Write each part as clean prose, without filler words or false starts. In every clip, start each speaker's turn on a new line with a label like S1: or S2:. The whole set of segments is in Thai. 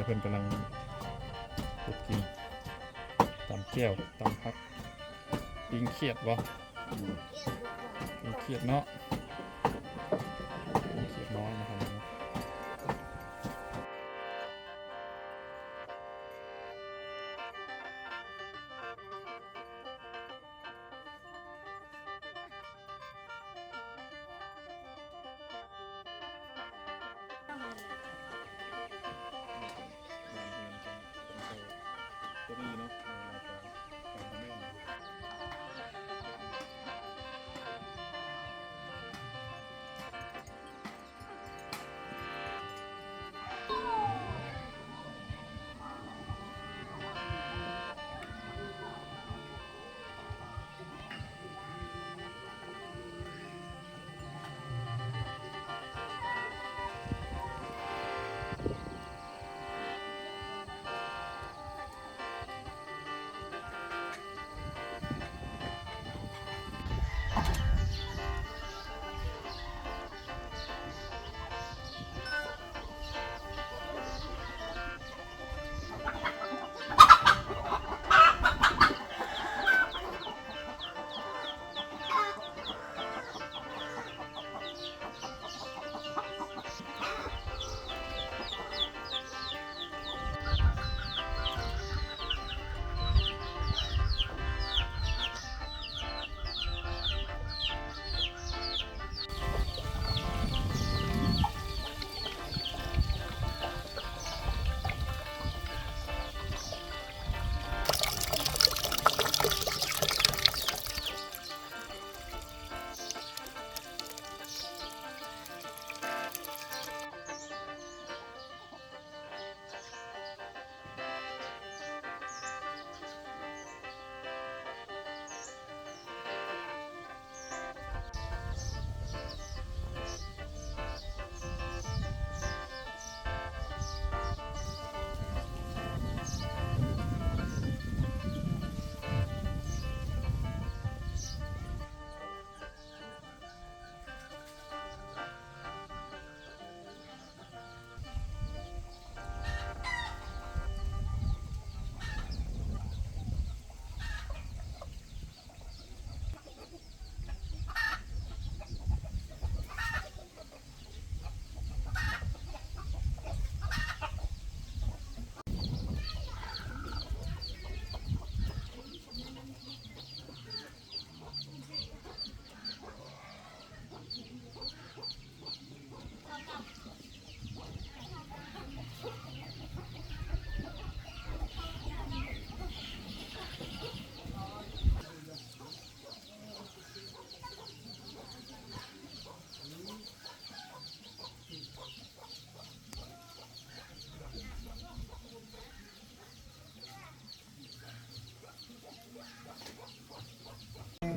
S1: เพิ่นกำลังปลูกกินตำเจียวตำพักปิ้งเขียดบ่ปิ้งเขียดเนาะปิ้งเขียดน้อยนะครับตัวนี้เนาะ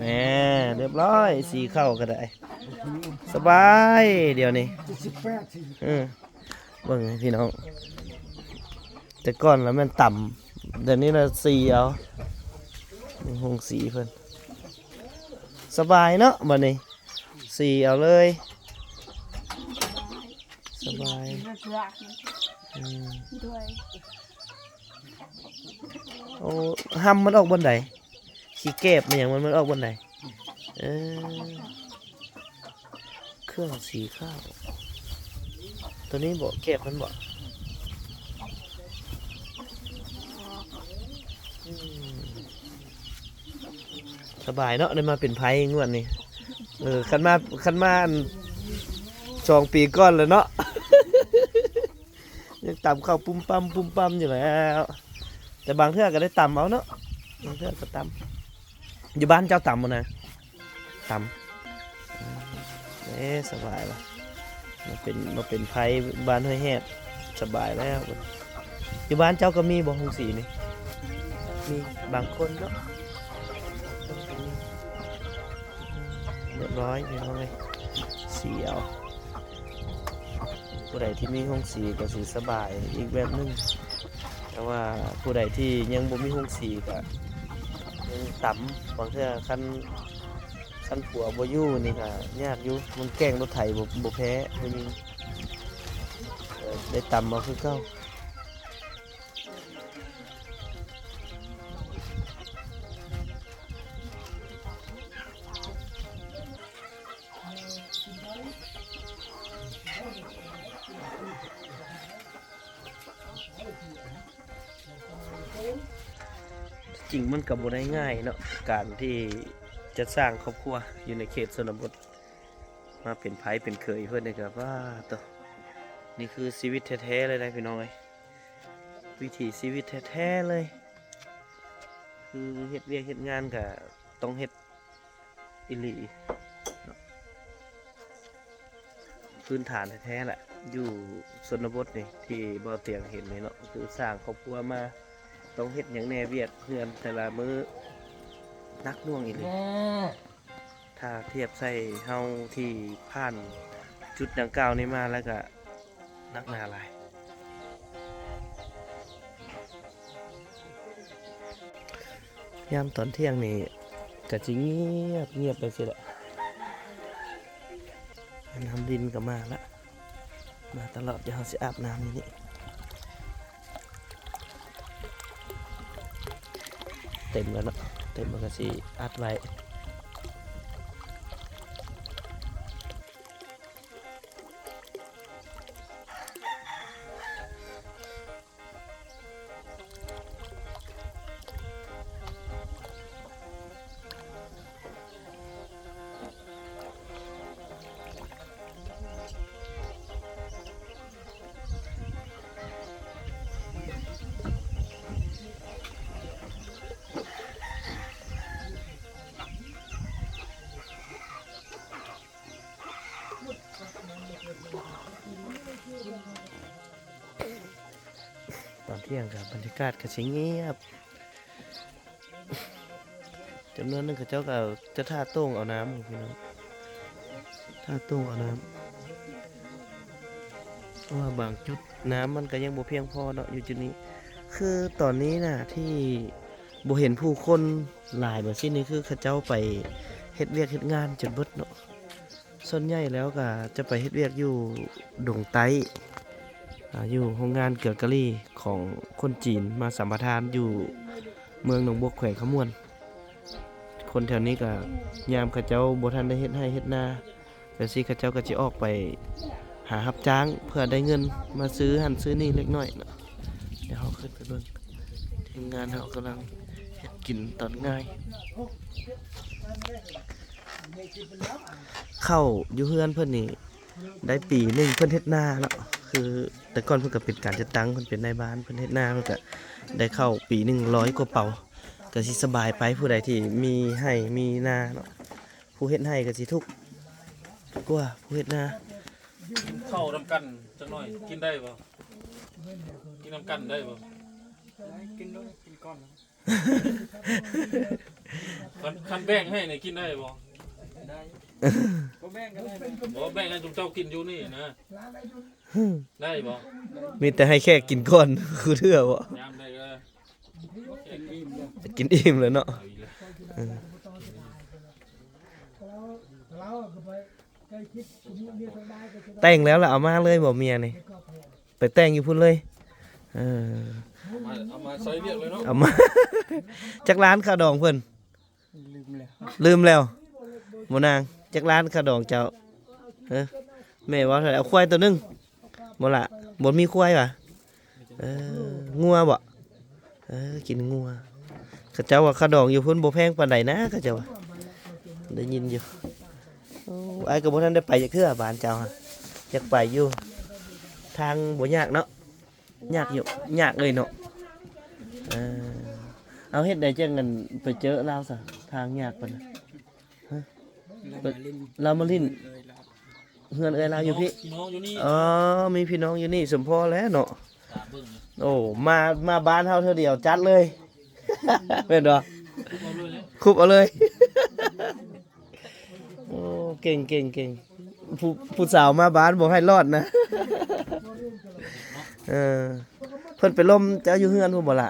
S2: แน่เรียบร้อยสีเข้าก็ได้สบายเดี๋ยวนี้เบิ่งให้พี่น้องแต่ก่อนแล้วมันต่ำเดี๋ยวนี้เราสีเอาหงสีเพิ่นสบายเนาะบัดนี้สีเอาเลยสบายโอ้ห้ำมันออกบนไหนขี้เก็บมันอย่างมันออกบนไหนเครื่องสีข้าวตัวนี้บอกเก็บมันบอกสบายเนาะได้มาเป็นไพ่งวดนี้คันมา2 ปีก่อนเลยเนาะ ยังต่ำเข้าปุ่มปั๊มอยู่แล้วแต่บางเทื่อก็ได้ต่ำเอาเนาะบางเทื่อก็ต่ำอยู่บ้านเจ้าต่ำมั้งนะต่ำสบายละมาเป็นไพ่บ้านห้วยแหบสบายแล้วอยู่บ้านเจ้าก็มีบ่หงสีนี่มีบางคนเนาะเรียบร้อยพี่น้องเลยสีเอาผู้ใดที่มีห้องสีก็สีสบายอีกแบบนึงแต่ว่าผู้ใดที่ยังบ่มีห้องสีก็ยังต่ำบางเทื่อคันผัวบ่อยู่นี่ก็ยากอยู่มันแกล้งรถไถบ่แพ้ผู้หญิงได้ต่ำเอาคือเก่า จริงมันก็บ่ได้ง่ายเนาะการที่จะสร้างครอบครัวอยู่ในเขตชนบทมาเป็นไผเป็นเคยเพิ่นนี่ก็ว่าตัวนี่คือชีวิตแท้ๆเลยนะพี่น้องเอ้ยวิถีชีวิตแท้ๆเลยคือเฮ็ดเวียกเฮ็ดงานก็ต้องเฮ็ดอีหลีเนาะพื้นฐานแท้ๆแหละอยู่ชนบทนี่ที่บ่เตียงเห็นนี่เนาะคือสร้างครอบครัวมาต้องเฮ็ดหยังแหน่เวียกเฮือนแต่ละมื้อนักหน่วงอีหลีถ้าเทียบใส่เฮาที่ผ่านจุดดังกล่าวนี้มาแล้วก็นักหนาหลายยามตอนเที่ยงนี่ก็จะเงียบไปสิแหละน้ำดินก็มาละมาตลอดเดี๋ยวเราจะอาบน้ำนี่เต็มแล้วเนาะเต็มมันก็สิอัดไว้ตอนเที่ยงกับบรรยากาศก็สิเงียบจำนวนนึงเขาเจ้าก็จะท่าโต้งเอาน้ำพี่น้องท่าโต้งเอาน้ำเพราะว่าบางจุดน้ำมันก็ยังบ่เพียงพอเนาะอยู่จุดนี้คือตอนนี้น่ะที่บ่เห็นผู้คนหลายแบบนี้นี่คือเขาเจ้าไปเฮ็ดเวียกเฮ็ดงานจนเบิดเนาะส่วนใหญ่แล้วก็จะไปเฮ็ดเวียกอยู่ดงไต้อยู่โรงงานเกลือกะหรี่ของคนจีนมาสัมปทานอยู่เมืองหนองบัวแขวงขมวนคนแถวนี้ก็ยามเขาเจ้าบ่ทันได้เฮ็ดให้เฮ็ดนาแต่สิเขาเจ้าก็สิออกไปหารับจ้างเพื่อได้เงินมาซื้อหันซื้อนี่เล็กน้อยเนาะเดี๋ยวเฮาขึ้นไปเบิ่งทีมงานเฮากำลังเฮ็ดกินตอนง่ายเข้าอยู่เฮือนเพิ่นนี่ได้ปีหนึงเพิ่นเฮ็ดนาเนาะคือแต่ก่อนเพิ่นก็เป็นการจัดตั้งเพิ่นเป็นนายบ้านเพิ่นเฮ็ดนาเพิ่นก็ได้เข้าปีหนึง100กว่าเป่าก็สิสบายไปผู้ใดที่มีให้มีนาเนาะผู้เฮ็ดให้ก็สิทุกข์กว่าผู้เฮ็ดนา
S1: เข้านำกันจังหน่อยกินได้บ่กินนำกันได้บ่กินด้วยกินก้อนคันแบ่งให้นี่กินได้บ่ได้บ่แบ่งกันได้บ่แบ่งให้ทุกเจ้ากินอยู่นี่นะได้บ่
S2: มีแต่ให้แค่กินก่อนคือเทื่อบ่
S1: ยามได้ก็
S2: กินอิ่มแล้วเนาะแต่งแล้วล่ะเอามาเลยบ่เมียนี่ไปแต่งอยู่พุ่นเลย
S1: เอามาใส่เรียกเลยเนาะ
S2: เอามาจักร้านข้าวดองเพิ่นลืมแล้วบ่นางจักร้านข้าวดองเจ้าแม่ว่าเท่าไหร่เอาควายตัวนึงบ่ล่ะบ่มีควายว่ะงัวบ่กินงัวเขาเจ้าว่าข้าวดองอยู่พุ่นบ่แพงปานใดนะเขาเจ้าว่าได้ยินอยู่ไอ้ก็บ่ทันได้ไปจักเทื่อบ้านเจ้าฮะอยากไปอยู่ทางบ่ยากเนาะยากอยู่ยากเลยเนาะเอาเฮ็ดได้จังกันไปเจอลาวซะทางยากปานฮะเรามาลิ้นเฮือนเอ้ยลาวอยู่พี่
S1: พี่น้องอยู่นี่
S2: อ๋อมีพี่น้องอยู่นี่สมพอแล้วเนาะโอ้มาบ้านเฮาเท่าเดียวจัดเลยเป็นบ่คุบเอาเลยโอ้เก่งผู้สาวมาบ้านบอกให้รอดนะเพิ่นไปล้มเจ้าอยู่เฮือนพุ่นบ่ล่ะ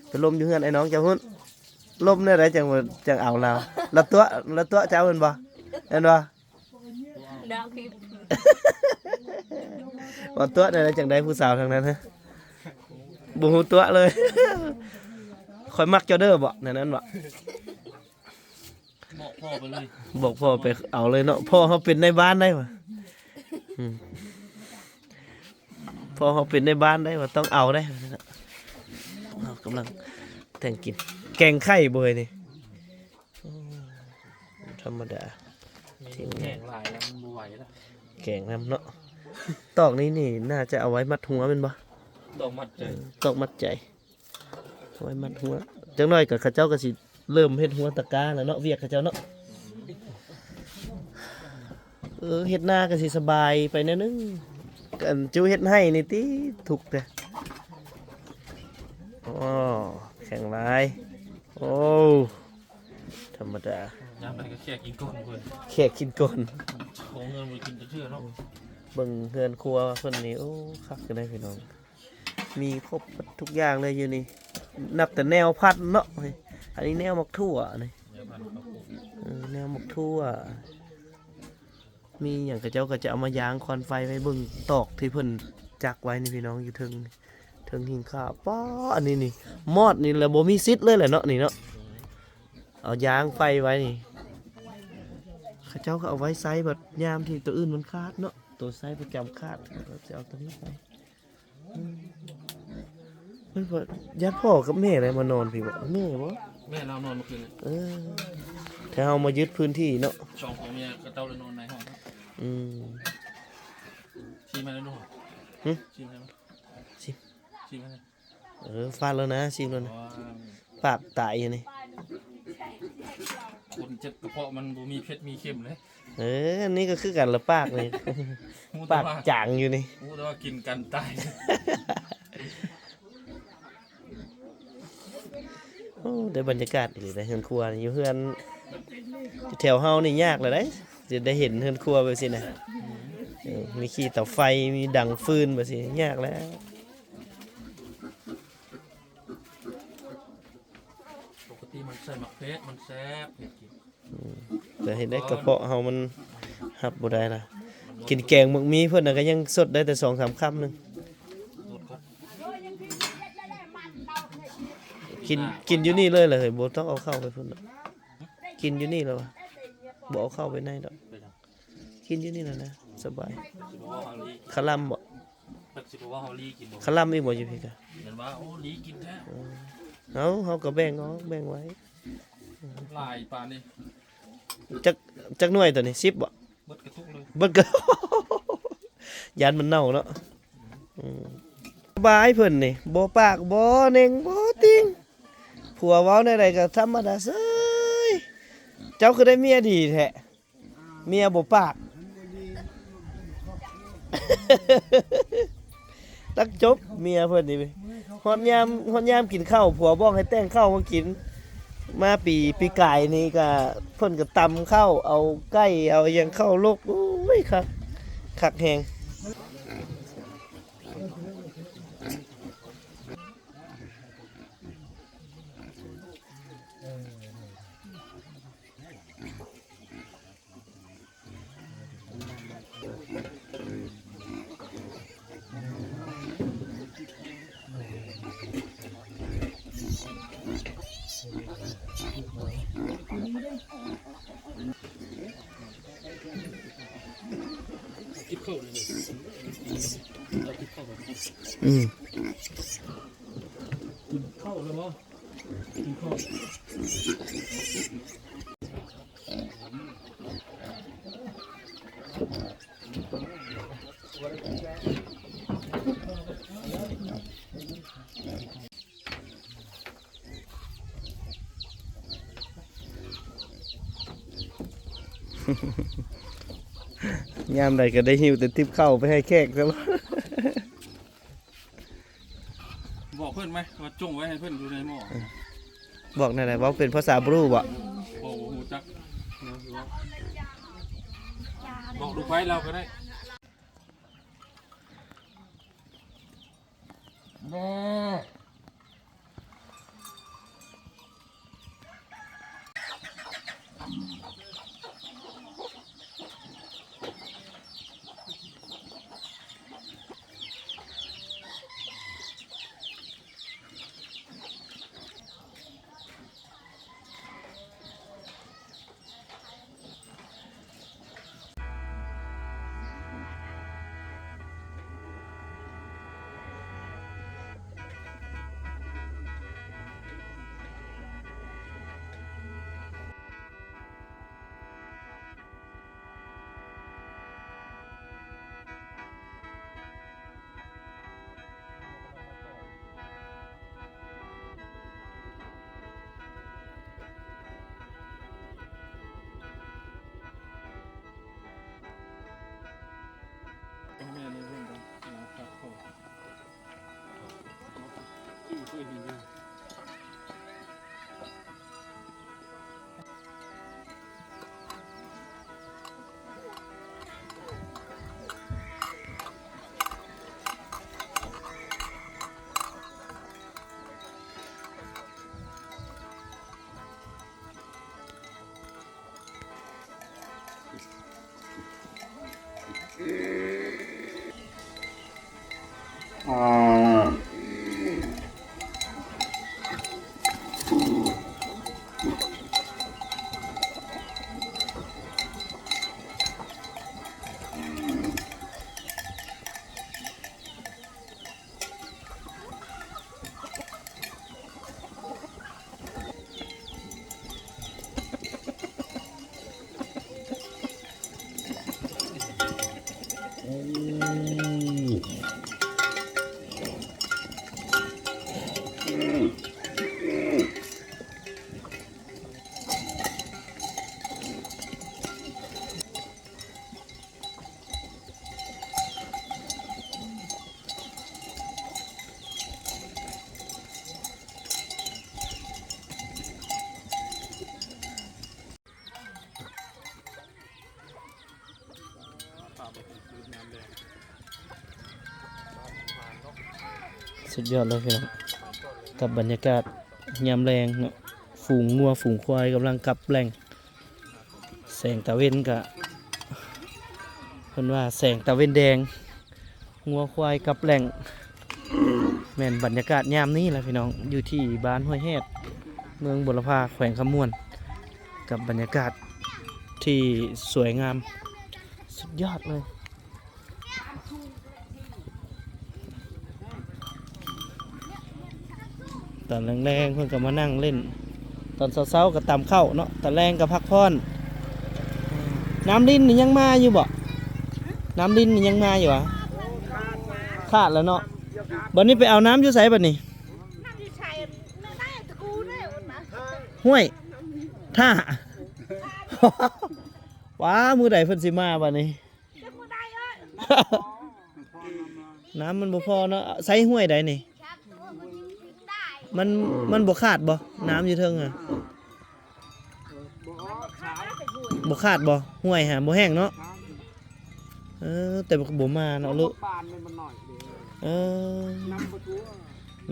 S2: ไปล้มอยู่เฮือนไอ้น้องเจ้าพุ่นล้มได้ไดจังเอาเราละตัวเจ้าเพิ่นบ่เห็นบ่บ่ตัวได้จังได๋ผู้สาวทางนั้นฮะบ่ฮู้ตัวเลยข่อยมักเจ้าเด้อบ่นั่นบ่
S1: บอกพ่อไปเลย
S2: บอกพ่อไปเอาเลยเนาะพ่อเขาเป็นในบ้านได้ป่ะพ่อเขาเป็นในบ้านได้ป่ะต้องเอาได้กำลัง แต่งกินแกงไข่บ่เฮ้ยนี่อืมธรรมดา
S1: มีแห้งหลายแล้วมันบ่ไหวแล้ว
S2: แกงน้ำเนาะตอกนี้นี่น่าจะเอาไว้มัดหัวแมันบ่
S1: ต้องมัดใจ
S2: ตอกมัดใจเอาไว้มัดหัวจังน้อยกับข้าเจ้าก็สิเริ่มเฮ็ดหัวตะกร้าแล้วเนาะเวียกข้าเจ้าเนาะเฮ็ดหน้าก็สิสบายไปแน่นึงกันจูเฮ็ดให้นี่ติถูกแต่อ๋อแข็งหลายโอ้ธรรมดาย
S1: ามใดก็แค่กินก้นเพิ่น
S2: แขกกินก่อน
S1: ของเงินบ่กินจะเชื่อเนาะ
S2: เบิ่งเฮือนครัวเพิ่นนี่โอ้คักกันได้พี่น้องมีครบทุกอย่างเลยอยู่นี่นับแต่แนวพัดเนาะเฮ้ยอันนี้แนวมักทั่วนี่
S1: เดี๋ยวพันเขาปลูก
S2: แนวมักทั่วมีอย่างกระเจ้าก็จะเอามายางควันไฟไว้เบิ่งตอกที่เพิ่นจักไว้นี่พี่น้องอยู่เทิงหิ้งข้าวป้ออันนี้นี่มอดนี่แหละบ่มีซิดเลยแหละเนาะนี่เนาะเอายางไฟไว้นี่เขาเจ้าก็เอาไว้ไซส์แบบยามที่ตัวอื่นมันขาดเนาะตัวไซส์ประจำขาดเราจะเอาตัวนี้ไปมันบ่ญาติพ่อกับแม่อะไรมานอนพี่บ่แม่บ่
S1: แม่เรานอนเมื่อคืน
S2: ถ้าเฮามายึดพื้นที่เนาะ
S1: สองของเมียก็เต้าเลยนอนในห้องครับ
S2: อืม
S1: ชี้มาแล้วนู่น
S2: หึ
S1: ชี้มาแล้ว
S2: ชิม
S1: ชี้มาแล้ว
S2: ฟาดแล้วนะชิมแล้ว
S1: เพ
S2: นะ
S1: ราะว่า
S2: ปากตายอยู่นี่
S1: คนเจ็บกระเพาะมันบ่มีเผ็ดมีเค็มเลย
S2: อันนี้ก็คือกันละปากนี่
S1: มู
S2: ปา
S1: แต่
S2: ก
S1: ว่า
S2: จางอยู่นี่
S1: มูแต่ว่ากินกันตาย
S2: โอ้ได้บรรยากาศดีเลยเฮือนครัวนี่อยู่เฮือนแถวเฮานี่ยากเลยได้จะได้เห็นเฮือนครัวแบบสินะมีขี้เตาไฟมีดังฟืนแบบสิยากแล้ว
S1: ปกติมันใส่มะเขือมันแซ่บเผ็ดกิน
S2: แต่เห็นได้กระเพาะเฮามันหับบ่ได้ล่ะกินแกงหมึกมีเพิ่นน่ะก็ยังสดได้แต่ 2-3 คำนึง
S1: โดดครับ
S2: กินอยู่นี่เลยเหรอเฮ้ยบ่ต้องเอาเข้าไปพุ่นหรอกกินอยู่นี่แล้ววะบ่เอาเข้าไปในดอก
S1: ไปจัง
S2: กินอยู่นี่แล้วนะสบาย
S1: สิบอกว่าเฮาลี
S2: คาลัมบ่
S1: เพิ่นสิบอกว่าเฮาลีกินบ่
S2: คาลัมอีกบ่อยู่พี่กะ
S1: เห็นว่าโอ้ลีกินแท้
S2: เฮาก็แบ่งเอาแบ่งไว้
S1: หลายปานนี้
S2: จักหน่วยตัวนี้10บ่
S1: เบิดกระทุกเลย
S2: เบิดก็ ยันมันเน่าเนาะสบายเพิ่นนี่บ่ปากบ่เน่งบ่ติงผัวเว้าในใดก็ธรรมดาเซ้ยเจ้าคือได้เมียดีแท้เมียบ่ปาก ตักจบเมียเพิ่นนี่ฮอดยามกินข้าวผัวบอกให้แต่งข้าวมากินมาปีกายนี่ก็เพิ่นก็ตำข้าวเอาไก่เอาหยังเข้าลกโอ้ยคักแฮงอืม
S1: เข้าเลยบ่กินข้าว
S2: ยามใดก็ได้หิวแต่ทิปเข้าไปให้แขกซะบ่
S1: บอกเพื่อนไหมว่าจงไว้ให้เพื่อนอยู่ในหม้อ
S2: บอกนั่นแหละว่าเป็นภาษาบรูบ่
S1: บอกหูจักบอกดูไฟเราก็ได้
S2: สุดยอดเลยพี่น้องกับบรรยากาศยามแรงเนาะฝูงงัวฝูงควายกำลังกลับแหล่งแสงตะเวนกะเพิ่นว่าแสงตะเวนแดงงัวควายกลับแหล่งแม่นบรรยากาศยามนี้แหละพี่น้องอยู่ที่บ้านห้วยแฮดเมืองบุรพาแขวงคำม่วนกับบรรยากาศที่สวยงามสุดยอดเลยตอนแรงๆเพิ่นก็มานั่งเล่นตอนเช้าๆก็ตำข้าวเนาะตอนแรงก็พักผ่อนน้ำดินนี่ยังมาอยู่บ่น้ำดินนี่ยังมาอยู่วะขาดแล้วเนาะบัดนี้ไปเอาน้ำอยู่ไสบัดนี้ห้วยท่า ว้ามือใดเพิ่นสิมาบัดนี้ น้ำมันบ่พอเนาะใส่ห้วยใดนี่มันบ่ขาดบ่น้ำอยู่เทิงอ่ะบ่ขาดบ่ห้วยหาบ่แห้งเนาะแต่บ่มาเนาะลูก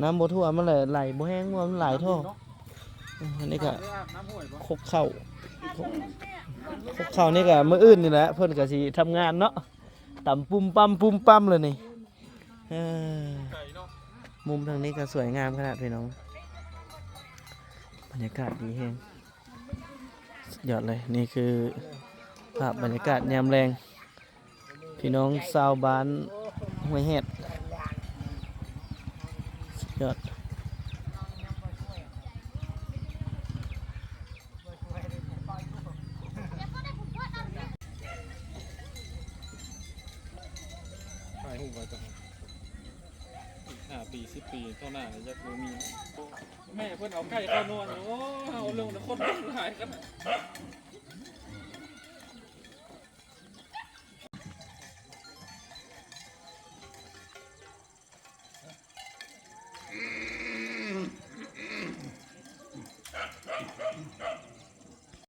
S2: น้ำบ่ทั่วมันเลยไหลบ่แห้งมันไหลท่ออันนี้ก็คกเข้านี่ก็มื้ออื่นนี่แหละเพิ่นก็สิทำงานเนาะตำปุ่มปั๊มเลยนี่มุมทางนี้ก็สวยงามขนาดพี่น้องบรรยากาศดีแฮงสุดยอดเลยนี่คือภาพบรรยากาศยามแรงพี่น้องชาวบ้านห้วยแฮดสุดยอด
S1: ถ่ายรูปไว้ก่อน5 ปี 10 ปีเท่าหน้าเลยยักษ์บ่มีแม่เพิ่นเอาไก่เข้านวลโอ้เอาลงแต่คนหลายกัน